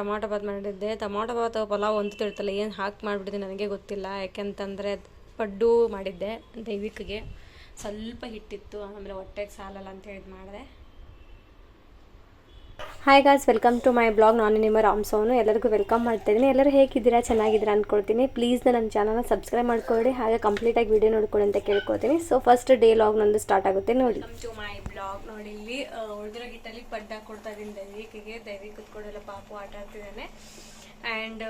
Tomato Baat ಮಾಡಿದ್ದೆ. Tomato Baat pulao ಅಂತ ತಿಳ್ತಲ್ಲ, ಏನು ಹಾಕಿ ಮಾಡಿಬಿಟ್ಟಿದೆ ನನಗೆ ಗೊತ್ತಿಲ್ಲ. ಯಾಕೆಂತಂದರೆ ಪಡ್ಡು ಮಾಡಿದ್ದೆ ದೈವಿಕ್ಗೆ, ಸ್ವಲ್ಪ ಹಿಟ್ಟಿತ್ತು, ಆಮೇಲೆ ಹೊಟ್ಟೆಗೆ ಸಾಲಲ್ಲ ಅಂತ ಹೇಳಿ ಮಾಡಿದೆ. Hi guys, welcome to my blog. ನಾನು ನಿಮ್ಮ ರಾಮ್ಸೋನು. ಎಲ್ಲರಿಗೂ ವೆಲ್ಕಮ್ ಮಾಡ್ತಾಯಿದ್ದೀನಿ. ಎಲ್ಲರೂ ಹೇಗಿದ್ದೀರಾ? ಚೆನ್ನಾಗಿದ್ದೀರಾ ಅಂದ್ಕೊಳ್ತೀನಿ. ಪ್ಲೀಸ್ ನನ್ನ ಚಾನಲ್ನ ಸಬ್ಸ್ಕ್ರೈಬ್ ಮಾಡ್ಕೊಳ್ಳಿ, ಹಾಗೆ ಕಂಪ್ಲೀಟಾಗಿ ವೀಡಿಯೋ ನೋಡ್ಕೊಳ್ಳಿ ಅಂತ ಕೇಳ್ಕೊಳ್ತೀನಿ. ಸೊ ಫಸ್ಟ್ ಡೇ ಲಾಗ್ ನಂದು ಸ್ಟಾರ್ಟ್ ಆಗುತ್ತೆ ನೋಡಿ. Welcome to my blog. ನೋಡಿ, ಇಲ್ಲಿ ಉಳಿದಿರೋ ಹಿಟ್ಟಲ್ಲಿ ಪಡ್ಡು ಹಾಕ್ಕೊಡ್ತಾ ಇದ್ದೀನಿ ದೈವಿಕ್ ಕುತ್ಕೊಡಲ್ಲ, ಪಾಪು ಆಟ ಆಡ್ತಿದ್ದಾನೆ. ಆ್ಯಂಡ್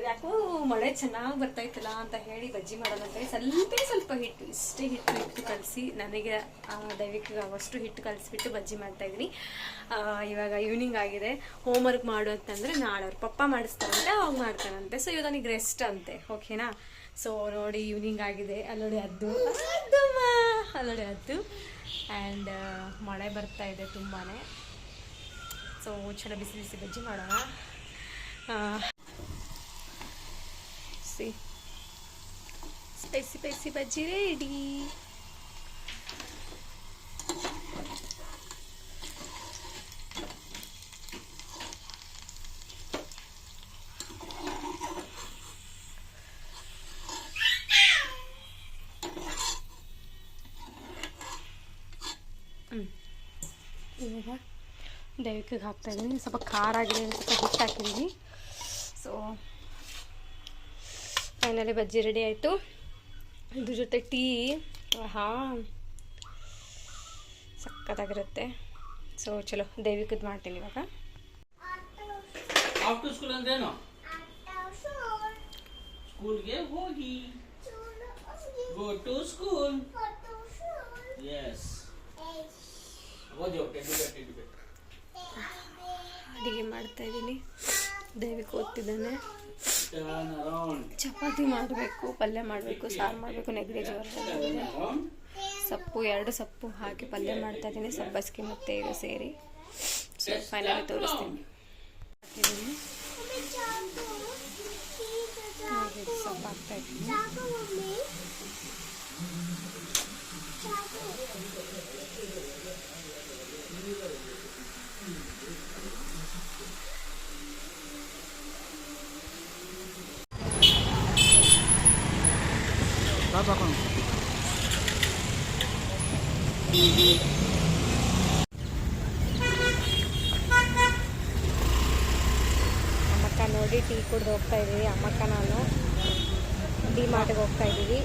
ಯಾಕೋ ಮಳೆ ಚೆನ್ನಾಗಿ ಬರ್ತಾಯಿತ್ತಲ್ಲ ಅಂತ ಹೇಳಿ ಬಜ್ಜಿ ಮಾಡೋಣ ಅಂತ ಹೇಳಿ ಸ್ವಲ್ಪ ಹಿಟ್ಟು, ಇಷ್ಟೇ ಹಿಟ್ಟು ಕಲಸಿ ನನಗೆ ದೈವಿಕ್ಗೆ ಆಗೋಷ್ಟು ಹಿಟ್ಟು ಕಲಿಸ್ಬಿಟ್ಟು ಬಜ್ಜಿ ಮಾಡ್ತಾಯಿದ್ದೀನಿ. ಇವಾಗ ಈವ್ನಿಂಗ್ ಆಗಿದೆ. ಹೋಮ್ವರ್ಕ್ ಮಾಡು ಅಂತಂದರೆ ನಾಳೆ ಅವ್ರ ಪಪ್ಪ ಮಾಡಿಸ್ತಾರಂತೆ, ಅವಾಗ ಮಾಡ್ತಾನಂತೆ. ಸೊ ಇವಾಗ ನನಗೆ ರೆಸ್ಟ್ ಅಂತೆ, ಓಕೆನಾ? ಸೊ ನೋಡಿ, ಈವ್ನಿಂಗ್ ಆಗಿದೆ. ಅಲ್ಲೋಡಿ ಅದ್ದು ಅಲ್ಲೋಡಿ ಅದ್ದು. ಆ್ಯಂಡ್ ಮಳೆ ಬರ್ತಾ ಇದೆ ತುಂಬಾ. ಸೊ ಚಲೋ ಬಿಸಿ ಬಿಸಿ ಬಜ್ಜಿ ಮಾಡೋಣ. ಸ್ಪೈಸಿ ಬಜ್ಜಿ ರೆಡಿ. ಇವಾಗ ದೈವಿಕ್ಕಿಗೆ ಹಾಕ್ತಾಯಿದ್ದೀನಿ. ಸ್ವಲ್ಪ ಖಾರ ಆಗಿದೆ, ಸ್ವಲ್ಪ ಹಿಟ್ಟು ಹಾಕಿದ್ದೀನಿ. ಸೊ ಫೈನಲಿ ಬಜ್ಜಿ ರೆಡಿ ಆಯಿತು. ಇದ್ರ ಜೊತೆ ಟೀ, ಸಕ್ಕತ್ತಾಗಿರುತ್ತೆ. ಸೊ ಚಲೋ ದೈವಿಕದ್ದು ಮಾಡ್ತೀನಿ ಇವಾಗ. ಸ್ಕೂಲ್ಗೆ ಹೋಗಿ, ಗೋ ಟು ಸ್ಕೂಲ್. ಯೆಸ್, ಅಡುಗೆ ಮಾಡ್ತಾ ಇದ್ದೀನಿ. ದೈವಿಕ್ ಓದ್ತಿದ್ದಾನೆ. ಚಪಾತಿ ಮಾಡಬೇಕು, ಪಲ್ಯ ಮಾಡಬೇಕು, ಸಾರು ಮಾಡಬೇಕು. ನೆಗಡಿ ಜ್ವರ ಸೊಪ್ಪು, 2 ಸೊಪ್ಪು ಹಾಕಿ ಪಲ್ಯ ಮಾಡ್ತಾ ಇದ್ದೀನಿ, ಸಬ್ಬಸ್ಗೆ ಮತ್ತು ಇದು ಸೇರಿ. ಸೊ ಫೈನಲಿ ತೋರಿಸ್ತೀನಿ. ಸೊಪ್ಪು ಹಾಕ್ತಾ ಇದ್ದೀನಿ. ಅಮ್ಮಕ್ಕ ನೋಡಿ ಟೀ ಕುಡ್ದು ಹೋಗ್ತಾ ಇದ್ದೀವಿ. ಅಮ್ಮಕ್ಕ ನಾನು ಡಿ ಮಾರ್ಟ್ಗೆ ಹೋಗ್ತಾ ಇದ್ದೀವಿ.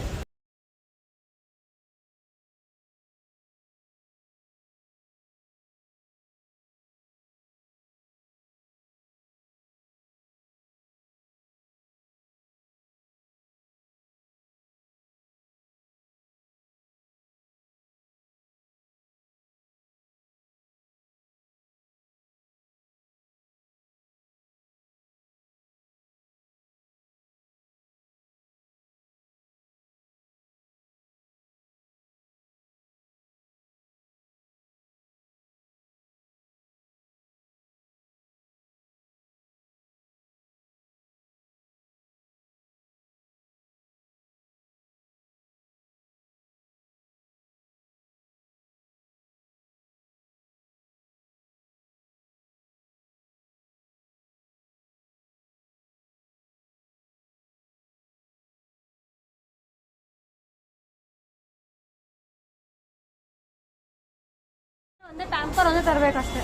ಒಂದೇ ಪ್ಯಾಂಪರ್ ಒಂದೇ ತರಬೇಕಷ್ಟೇ.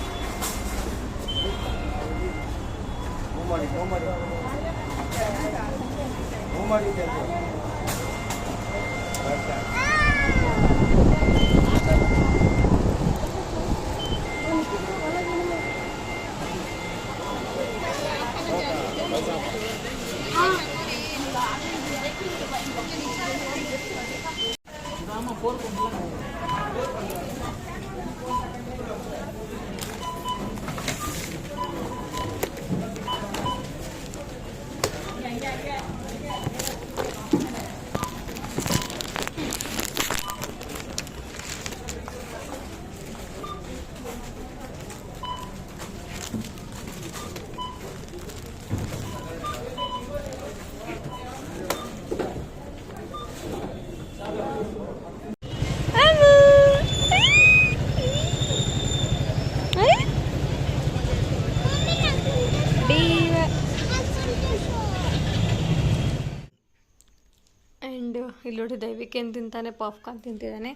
ಇಲ್ಲಿ ನೋಡಿ ದೈವಿಕ್ ಏನು ತಿಂತಾನೆ, ಪಾಪ್ಕಾರ್ನ್ ತಿಂತಿದ್ದಾನೆ.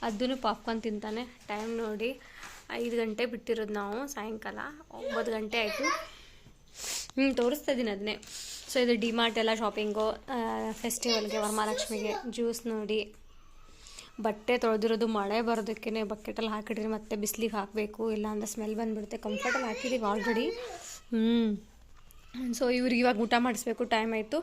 ಅದನ್ನು ಪಾಪ್ಕಾರ್ನ್ ತಿಂತಾನೆ. ಟೈಮ್ ನೋಡಿ 5 ಗಂಟೆ ಬಿಟ್ಟಿರೋದು ನಾವು, ಸಾಯಂಕಾಲ 9 ಗಂಟೆ ಆಯಿತು. ತೋರಿಸ್ತಾ ಇದ್ದೀನಿ ಅದನ್ನೇ. ಸೊ ಇದು ಡಿಮಾರ್ಟ್ ಎಲ್ಲ ಶಾಪಿಂಗು, ಫೆಸ್ಟಿವಲ್ಗೆ, ವರಮಹಾಲಕ್ಷ್ಮಿಗೆ. ಜ್ಯೂಸ್ ನೋಡಿ, ಬಟ್ಟೆ ತೊಳೆದಿರೋದು ಮಳೆ ಬರೋದಕ್ಕೆ ಬಕೆಟಲ್ಲಿ ಹಾಕಿಡ್ರಿ, ಮತ್ತೆ ಬಿಸಿಲಿಗೆ ಹಾಕಬೇಕು, ಇಲ್ಲ ಅಂದರೆ ಸ್ಮೆಲ್ ಬಂದುಬಿಡುತ್ತೆ. ಕಂಫರ್ಟಲ್ಲಿ ಹಾಕಿದ್ದೀವಿ ಆಲ್ರೆಡಿ. ಸೊ ಇವ್ರಿಗೆ ಇವಾಗ ಊಟ ಮಾಡಿಸ್ಬೇಕು, ಟೈಮ್ ಆಯಿತು.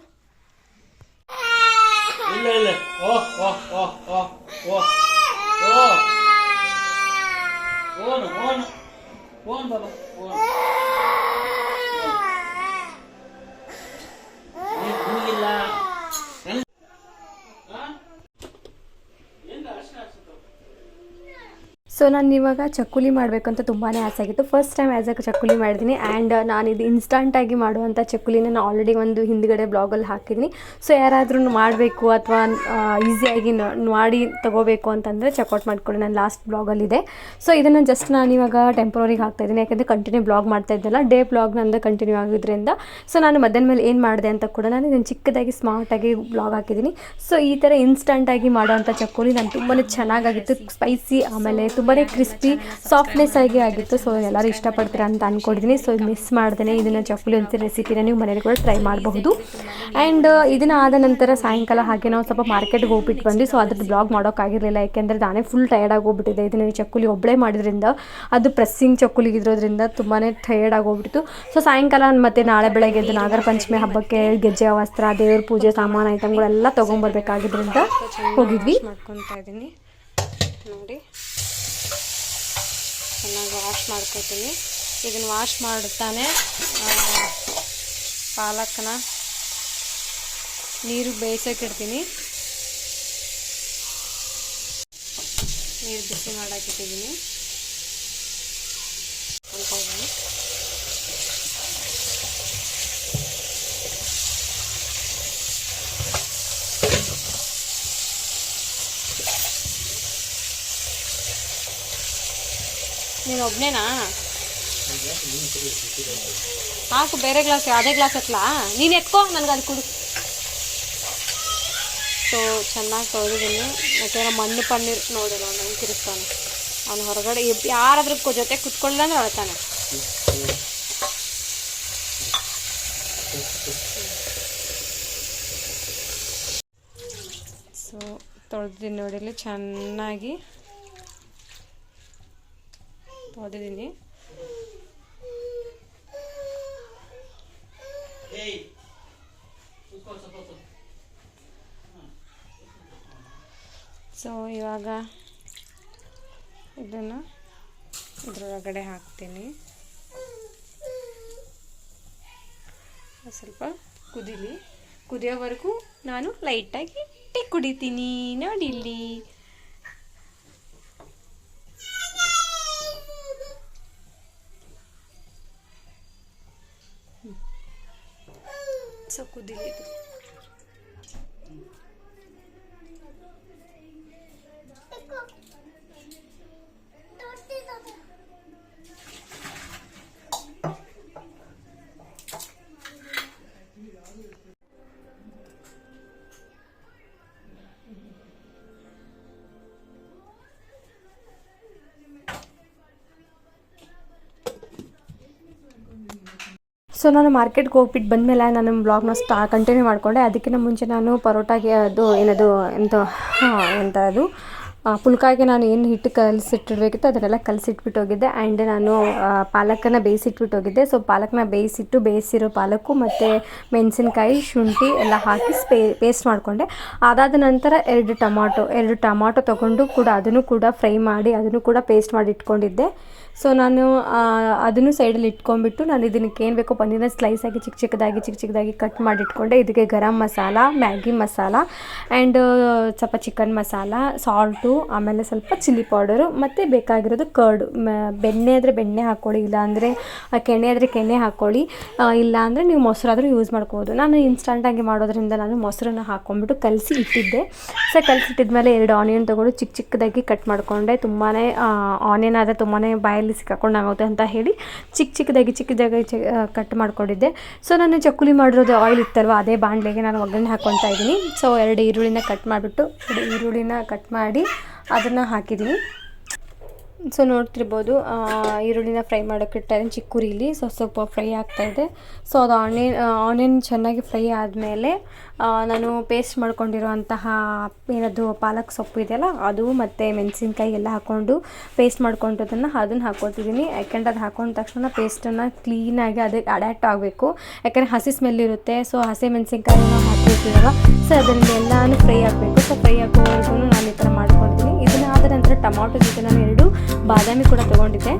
ಸೊ ನಾನು ಇವಾಗ ಚಕ್ಕುಲಿ ಮಾಡಬೇಕಂತ ತುಂಬಾ ಆಸೆ ಆಗಿತ್ತು. ಫಸ್ಟ್ ಟೈಮ್ ಆ್ಯಸ್ ಅ ಚಕ್ಕುಲಿ ಮಾಡಿದ್ದೀನಿ. ಆ್ಯಂಡ್ ನಾನು ಇದು ಇನ್ಸ್ಟಂಟಾಗಿ ಮಾಡುವಂಥ ಚಕ್ಕುಲಿನ ನಾನು ಆಲ್ರೆಡಿ ಒಂದು ಹಿಂದ್ಗಡೆ ಬ್ಲಾಗಲ್ಲಿ ಹಾಕಿದ್ದೀನಿ. ಸೊ ಯಾರಾದ್ರೂ ಮಾಡಬೇಕು ಅಥವಾ ಈಸಿಯಾಗಿ ಮಾಡಿ ತೊಗೋಬೇಕು ಅಂತಂದರೆ ಚೆಕ್ಔಟ್ ಮಾಡ್ಕೊಳ್ಳಿ, ನಾನು ಲಾಸ್ಟ್ ಬ್ಲಾಗಲ್ಲಿದೆ. ಸೊ ಇದನ್ನು ಜಸ್ಟ್ ನಾನು ಇವಾಗ ಟೆಂಪ್ರರಿಗೆ ಹಾಕ್ತಾಯಿದ್ದೀನಿ, ಯಾಕೆಂದರೆ ಕಂಟಿನ್ಯೂ ಬ್ಲಾಗ್ ಮಾಡ್ತಾ ಇದ್ದಲ್ಲ, ಡೇ ಬ್ಲಾಗ್ ನಂದು ಕಂಟಿನ್ಯೂ ಆಗಿದ್ದರಿಂದ. ಸೊ ನಾನು ಮಧ್ಯಾಹ್ನ ಮೇಲೆ ಏನು ಮಾಡಿದೆ ಅಂತ ಕೂಡ ನಾನು ಇದನ್ನು ಚಿಕ್ಕದಾಗಿ ಸ್ಮಾರ್ಟಾಗಿ ಬ್ಲಾಗ್ ಹಾಕಿದ್ದೀನಿ. ಸೊ ಈ ಥರ ಇನ್ಸ್ಟಂಟಾಗಿ ಮಾಡೋವಂಥ ಚಕ್ಕುಲಿ ನಾನು ತುಂಬಾ ಚೆನ್ನಾಗಾಗಿತ್ತು, ಸ್ಪೈಸಿ, ಆಮೇಲೆ ತುಂಬಾ ಕ್ರಿಸ್ಪಿ ಸಾಫ್ಟ್ನೆಸ್ ಆಗಿ ಆಗಿತ್ತು. ಸೊ ಎಲ್ಲರೂ ಇಷ್ಟಪಡ್ತೀರಾ ಅಂತ ಅಂದ್ಕೊಂಡಿದ್ದೀನಿ. ಸೊ ಮಿಸ್ ಮಾಡ್ದೇ ಇದನ್ನು ಚಕ್ಕುಲಿ ಅಂತ ರೆಸಿಪಿನ ನೀವು ಮನೇಲಿ ಕೂಡ ಟ್ರೈ ಮಾಡಬಹುದು. ಆ್ಯಂಡ್ ಇದನ್ನು ಆದ ನಂತರ ಸಾಯಂಕಾಲ ಹಾಗೆ ನಾವು ಸ್ವಲ್ಪ ಮಾರ್ಕೆಟ್ಗೆ ಹೋಗ್ಬಿಟ್ಟು ಬಂದ್ವಿ. ಸೊ ಅದ್ರದ್ದು ಬ್ಲಾಗ್ ಮಾಡೋಕ್ಕಾಗಿರಲಿಲ್ಲ, ಯಾಕೆಂದರೆ ನಾನೇ ಫುಲ್ ಟಯರ್ಡ್ ಆಗೋಗ್ಬಿಟ್ಟಿದೆ. ಇದನ್ನು ಚಕ್ಕುಲಿ ಒಬ್ಬಳೇ ಮಾಡಿದ್ರಿಂದ, ಅದು ಪ್ರೆಸ್ಸಿಂಗ್ ಚಕ್ಕುಲಿ ಇರೋದ್ರಿಂದ ತುಂಬಾ ಟಯರ್ಡ್ ಆಗೋಗ್ಬಿಟ್ಟಿತ್ತು. ಸೊ ಸಾಯಂಕಾಲ ಮತ್ತು ನಾಳೆ ಬೆಳಗ್ಗೆ ಎದ್ದು ನಾಗರ ಪಂಚಮಿ ಹಬ್ಬಕ್ಕೆ ಗೆಜ್ಜೆ ವಸ್ತ್ರ, ದೇವ್ರ ಪೂಜೆ ಸಾಮಾನು ಐಟಮ್ಗಳೆಲ್ಲ ತೊಗೊಂಬರ್ಬೇಕಾಗಿದ್ದರಿಂದ ಹೋಗಿದ್ವಿ. ಮಾಡ್ಕೊತಾ ಇದ್ದೀನಿ ನೋಡಿ, ಚೆನ್ನಾಗಿ ವಾಶ್ ಮಾಡ್ಕೊತೀನಿ. ಇದನ್ನು ವಾಶ್ ಮಾಡ್ತಾನೆ ಪಾಲಕನ ನೀರು ಬೇಯಿಸೋಕೆ ಇಡ್ತೀನಿ. ನೀರು ಬಿಸಿ ಮಾಡೋಕ್ಕಿಟ್ಟಿದ್ದೀನಿ ಅಂದ್ಕೊಂಡಿದ್ದೀನಿ. ನೀನು ಒಬ್ಬನೇನಾ? ಹಾಕು, ಬೇರೆ ಗ್ಲಾಸ್, ಅದೇ ಗ್ಲಾಸ್ ಹತ್ಲಾ, ನೀನು ಎತ್ಕೋ, ನನಗೆ ಅದು ಕುಡು. ಸೊ ಚೆನ್ನಾಗಿ ತೊಳೆದಿದ್ದೀನಿ, ಯಾಕೆಂದ್ರೆ ಮಣ್ಣು ಪನ್ನೀರ್ ನೋಡಿ ನಾನು ಹೆಂಗೆ ತಿರುಗ್ತಾನೆ. ಅವನು ಹೊರಗಡೆ ಯಾರಾದ್ರೂ ಜೊತೆ ಕುತ್ಕೊಳ್ಳಿಲ್ಲ ಅಂದ್ರೆ ಅಳ್ತಾನೆ. ಸೊ ತೊಳೆದಿದ್ದೀನಿ ನೋಡಿ, ಇಲ್ಲಿ ಚೆನ್ನಾಗಿ ತೊಳೆದಿದ್ದೀನಿ. ಸೊ ಇವಾಗ ಇದನ್ನು ಇದರೊಳಗಡೆ ಹಾಕ್ತೀನಿ. ಸ್ವಲ್ಪ ಕುದೀಲಿ, ಕುದಿಯೋವರೆಗೂ ನಾನು ಲೈಟಾಗಿ ಟೀ ಕುಡಿತೀನಿ. ನೋಡಿ ಇಲ್ಲಿ ಸೊ ಕುದಿಲಿ ಇದು. ಸೊ ನಾನು ಮಾರ್ಕೆಟ್ಗೆ ಹೋಗ್ಬಿಟ್ಟು ಬಂದಮೇಲೆ ನಾನು ಬ್ಲಾಗ್ನ ಕಂಟಿನ್ಯೂ ಮಾಡಿಕೊಂಡೆ. ಅದಕ್ಕಿಂತ ಮುಂಚೆ ನಾನು ಪರೋಟಾಗೆ ಅದು ಏನದು ಎಂತ ಅದು ಪುಲ್ಕಾಗೆ ನಾನು ಏನು ಹಿಟ್ಟು ಕಲಸಿಟ್ಟಿರ್ಬೇಕಿತ್ತು ಅದನ್ನೆಲ್ಲ ಕಲಸಿಟ್ಬಿಟ್ಟು ಹೋಗಿದ್ದೆ. ಆ್ಯಂಡ್ ನಾನು ಪಾಲಕನ್ನು ಬೇಯಿಸಿಟ್ಬಿಟ್ಟು ಹೋಗಿದ್ದೆ. ಸೊ ಪಾಲಕನ್ನ ಬೇಯಿಸಿರೋ ಪಾಲಕು ಮತ್ತು ಮೆಣಸಿನ್ಕಾಯಿ, ಶುಂಠಿ ಎಲ್ಲ ಹಾಕಿ ಪೇಸ್ಟ್ ಮಾಡಿಕೊಂಡೆ. ಅದಾದ ನಂತರ 2 ಟೊಮಾಟೊ ತೊಗೊಂಡು ಕೂಡ ಅದನ್ನು ಕೂಡ ಫ್ರೈ ಮಾಡಿ ಅದನ್ನು ಕೂಡ ಪೇಸ್ಟ್ ಮಾಡಿ ಇಟ್ಕೊಂಡಿದ್ದೆ. ಸೊ ನಾನು ಅದನ್ನು ಸೈಡಲ್ಲಿ ಇಟ್ಕೊಂಡ್ಬಿಟ್ಟು ನಾನು ಇದಕ್ಕೆ ಏನು ಬೇಕೋ ಪನ್ನೀರನ್ನ ಸ್ಲೈಸಾಗಿ ಚಿಕ್ಕ ಚಿಕ್ಕದಾಗಿ ಕಟ್ ಮಾಡಿ ಇಟ್ಕೊಂಡೆ. ಇದಕ್ಕೆ ಗರಂ ಮಸಾಲ, ಮ್ಯಾಗಿ ಮಸಾಲ ಆ್ಯಂಡ್ ಸ್ವಲ್ಪ ಚಿಕನ್ ಮಸಾಲ, ಸಾಲ್ಟು, ಆಮೇಲೆ ಸ್ವಲ್ಪ ಚಿಲ್ಲಿ ಪೌಡರು ಮತ್ತು ಬೇಕಾಗಿರೋದು ಕರ್ಡು. ಬೆಣ್ಣೆ ಆದರೆ ಬೆಣ್ಣೆ ಹಾಕ್ಕೊಳ್ಳಿ, ಇಲ್ಲಾಂದರೆ ಕೆನೆ ಆದರೆ ಕೆನೆ ಹಾಕ್ಕೊಳ್ಳಿ, ಇಲ್ಲಾಂದರೆ ನೀವು ಮೊಸರಾದರೂ ಯೂಸ್ ಮಾಡ್ಕೋಬೋದು. ನಾನು ಇನ್ಸ್ಟಂಟಾಗಿ ಮಾಡೋದ್ರಿಂದ ನಾನು ಮೊಸರನ್ನ ಹಾಕ್ಕೊಂಡ್ಬಿಟ್ಟು ಕಲಸಿ ಇಟ್ಟಿದ್ದೆ. ಸೊ ಕಲಸಿಟ್ಟಿದ್ಮೇಲೆ 2 ಆನಿಯನ್ ತೊಗೊಂಡು ಚಿಕ್ಕ ಚಿಕ್ಕದಾಗಿ ಕಟ್ ಮಾಡಿಕೊಂಡೆ. ತುಂಬಾ ಆನಿಯನ್ ಆದರೆ ತುಂಬಾ ಬಾಯಲ್ಲಿ ಸಿಕ್ಕಾಕೊಂಡಾಗುತ್ತೆ ಅಂತ ಹೇಳಿ ಚಿಕ್ಕದಾಗಿ ಕಟ್ ಮಾಡ್ಕೊಂಡಿದ್ದೆ. ಸೊ ನಾನು ಚಕ್ಕುಲಿ ಮಾಡಿರೋದು ಆಯಿಲ್ ಇತ್ತಲ್ವ, ಅದೇ ಬಾಣಲೆಗೆ ನಾನು ಒಗ್ಗರಣೆ ಹಾಕ್ಕೊತಾ ಇದ್ದೀನಿ. ಸೊ 2 ಈರುಳ್ಳಿನ ಕಟ್ ಮಾಡಿಬಿಟ್ಟು 2 ಈರುಳ್ಳಿನ ಕಟ್ ಮಾಡಿ ಅದನ್ನು ಹಾಕಿದ್ದೀನಿ. ಸೊ ನೋಡ್ತಿರ್ಬೋದು, ಈರುಳ್ಳಿನ ಫ್ರೈ ಮಾಡೋಕ್ಕೆ ಇಟ್ಟಿದ್ದೀನಿ ಚಿಕ್ಕ ಉರಿಲಿ. ಸ್ವಲ್ಪ ಫ್ರೈ ಆಗ್ತಾಯಿದೆ. ಸೊ ಅದು ಆನಿಯನ್ ಚೆನ್ನಾಗಿ ಫ್ರೈ ಆದಮೇಲೆ ನಾನು ಪೇಸ್ಟ್ ಮಾಡ್ಕೊಂಡಿರುವಂತಹ ಏನದು ಪಾಲಕ್ ಸೊಪ್ಪು ಇದೆಯಲ್ಲ ಅದು ಮತ್ತು ಮೆಣಸಿನ್ಕಾಯಿ ಎಲ್ಲ ಹಾಕ್ಕೊಂಡು ಪೇಸ್ಟ್ ಮಾಡ್ಕೊಂಡಿದ್ದನ್ನು ಅದನ್ನು ಹಾಕ್ಕೊತಿದ್ದೀನಿ. ಯಾಕೆಂದ್ರೆ ಅದು ಹಾಕೊಂಡ ತಕ್ಷಣ ಪೇಸ್ಟನ್ನು ಕ್ಲೀನಾಗಿ ಅದಕ್ಕೆ ಅಡ್ಯಾಪ್ಟ್ ಆಗಬೇಕು, ಯಾಕಂದರೆ ಹಸಿ ಸ್ಮೆಲ್ ಇರುತ್ತೆ. ಸೊ ಹಸಿ ಮೆಣಸಿನ್ಕಾಯಿನ ಹಾಕಿರ್ತೀವಲ್ಲ, ಸೊ ಅದರಿಂದ ಎಲ್ಲನೂ ಫ್ರೈ ಆಗಬೇಕು. ಸೊ ಫ್ರೈ ಆಗೋವರೆಗೂ ನಾನು ಈ ಥರ ಮಾಡ್ಕೊಳ್ತೀನಿ. ಇದನ್ನು ಆದ ನಂತರ ಟೊಮಾಟೊ ಜೊತೆ ನಾನು 2 ಬಾದಾಮಿ ಕೂಡ ತೊಗೊಂಡಿದ್ದೆ.